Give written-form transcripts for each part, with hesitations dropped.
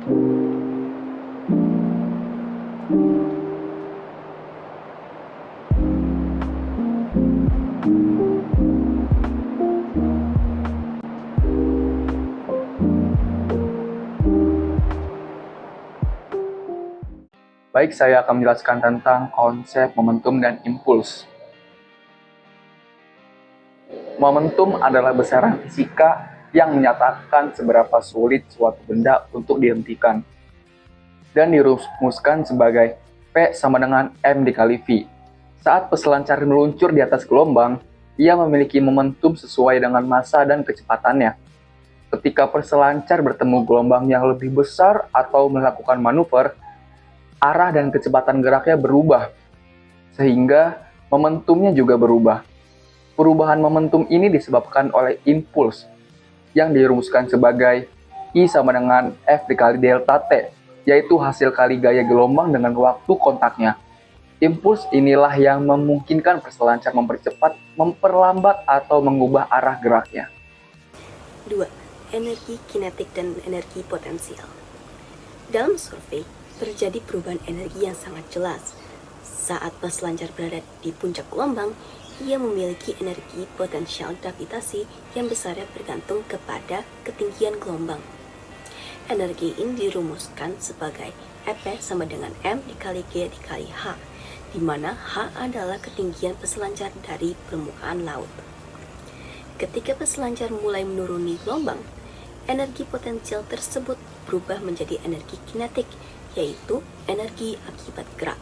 Baik, saya akan menjelaskan tentang konsep momentum dan impuls. Momentum adalah besaran fisika yang menyatakan seberapa sulit suatu benda untuk dihentikan, dan dirumuskan sebagai P sama dengan M dikali V. Saat peselancar meluncur di atas gelombang, ia memiliki momentum sesuai dengan massa dan kecepatannya. Ketika peselancar bertemu gelombang yang lebih besar atau melakukan manuver, arah dan kecepatan geraknya berubah, sehingga momentumnya juga berubah. Perubahan momentum ini disebabkan oleh impuls, yang dirumuskan sebagai I sama dengan F dikali delta T, yaitu hasil kali gaya gelombang dengan waktu kontaknya. Impuls inilah yang memungkinkan peselancar mempercepat, memperlambat, atau mengubah arah geraknya. 2. Energi kinetik dan energi potensial. Dalam survei, terjadi perubahan energi yang sangat jelas. Saat peselancar berada di puncak gelombang, ia memiliki energi potensial gravitasi yang besarnya bergantung kepada ketinggian gelombang. Energi ini dirumuskan sebagai Ep sama dengan M dikali G dikali H, di mana H adalah ketinggian peselancar dari permukaan laut. Ketika peselancar mulai menuruni gelombang, energi potensial tersebut berubah menjadi energi kinetik, yaitu energi akibat gerak,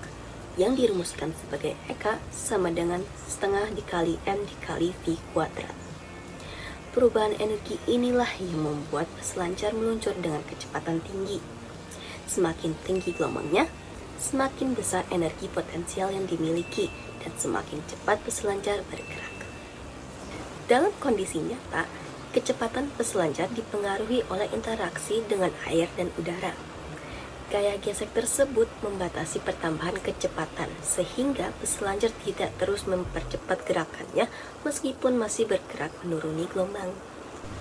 yang dirumuskan sebagai Eka sama dengan setengah dikali M dikali V kuadrat. Perubahan energi inilah yang membuat peselancar meluncur dengan kecepatan tinggi. Semakin tinggi gelombangnya, semakin besar energi potensial yang dimiliki dan semakin cepat peselancar bergerak. Dalam kondisi nyata, kecepatan peselancar dipengaruhi oleh interaksi dengan air dan udara. Gaya gesek tersebut membatasi pertambahan kecepatan, sehingga peselancar tidak terus mempercepat gerakannya meskipun masih bergerak menuruni gelombang.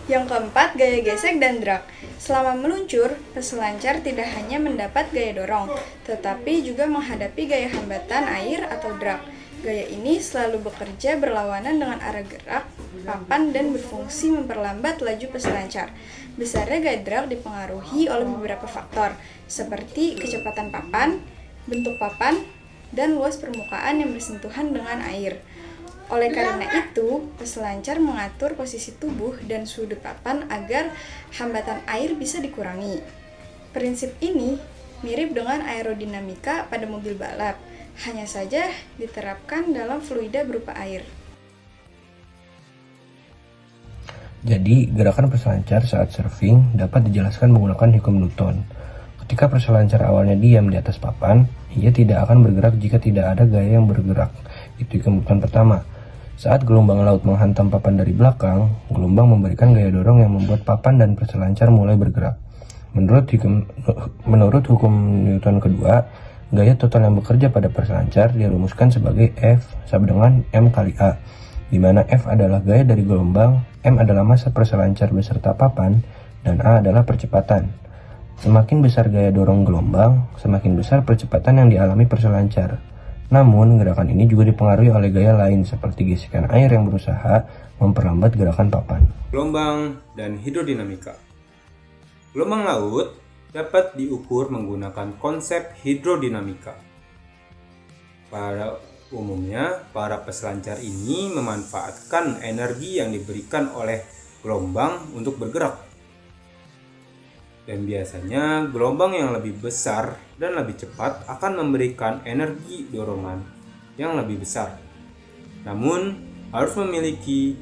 Yang keempat, gaya gesek dan drag. Selama meluncur, peselancar tidak hanya mendapat gaya dorong, tetapi juga menghadapi gaya hambatan air atau drag. Gaya ini selalu bekerja berlawanan dengan arah gerak papan dan berfungsi memperlambat laju peselancar. Besarnya gaya drag dipengaruhi oleh beberapa faktor, seperti kecepatan papan, bentuk papan, dan luas permukaan yang bersentuhan dengan air. Oleh karena itu, peselancar mengatur posisi tubuh dan sudut papan agar hambatan air bisa dikurangi. Prinsip ini mirip dengan aerodinamika pada mobil balap, hanya saja diterapkan dalam fluida berupa air. Jadi, gerakan peselancar saat surfing dapat dijelaskan menggunakan hukum Newton. Ketika peselancar awalnya diam di atas papan, ia tidak akan bergerak jika tidak ada gaya yang bergerak. Itu hukum Newton pertama. Saat gelombang laut menghantam papan dari belakang, gelombang memberikan gaya dorong yang membuat papan dan peselancar mulai bergerak. Menurut hukum Newton kedua, gaya total yang bekerja pada peselancar dirumuskan sebagai F sama dengan M kali A, di mana F adalah gaya dari gelombang, M adalah massa peselancar beserta papan, dan A adalah percepatan. Semakin besar gaya dorong gelombang, semakin besar percepatan yang dialami peselancar. Namun, gerakan ini juga dipengaruhi oleh gaya lain seperti gesekan air yang berusaha memperlambat gerakan papan. Gelombang dan hidrodinamika. Gelombang laut dapat diukur menggunakan konsep hidrodinamika. Pada umumnya, para peselancar ini memanfaatkan energi yang diberikan oleh gelombang untuk bergerak. Dan biasanya, gelombang yang lebih besar dan lebih cepat akan memberikan energi dorongan yang lebih besar. Namun, harus memiliki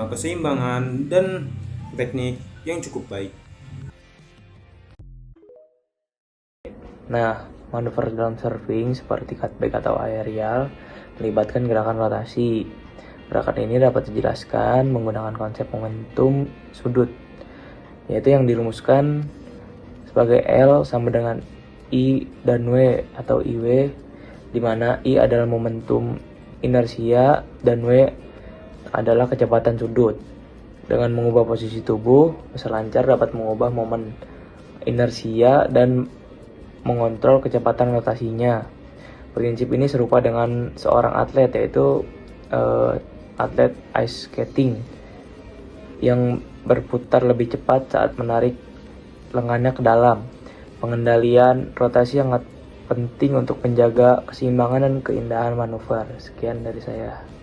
keseimbangan dan teknik yang cukup baik. Nah, manuver dalam surfing seperti cutback atau aerial melibatkan gerakan rotasi. Gerakan ini dapat dijelaskan menggunakan konsep momentum sudut, yaitu yang dirumuskan sebagai L sama dengan I dan W atau IW, di mana I adalah momentum inersia dan W adalah kecepatan sudut. Dengan mengubah posisi tubuh, peselancar dapat mengubah momen inersia dan mengontrol kecepatan rotasinya. Prinsip ini serupa dengan seorang atlet, yaitu atlet ice skating yang berputar lebih cepat saat menarik lengannya ke dalam. Pengendalian rotasi sangat penting untuk menjaga keseimbangan dan keindahan manuver. Sekian dari saya.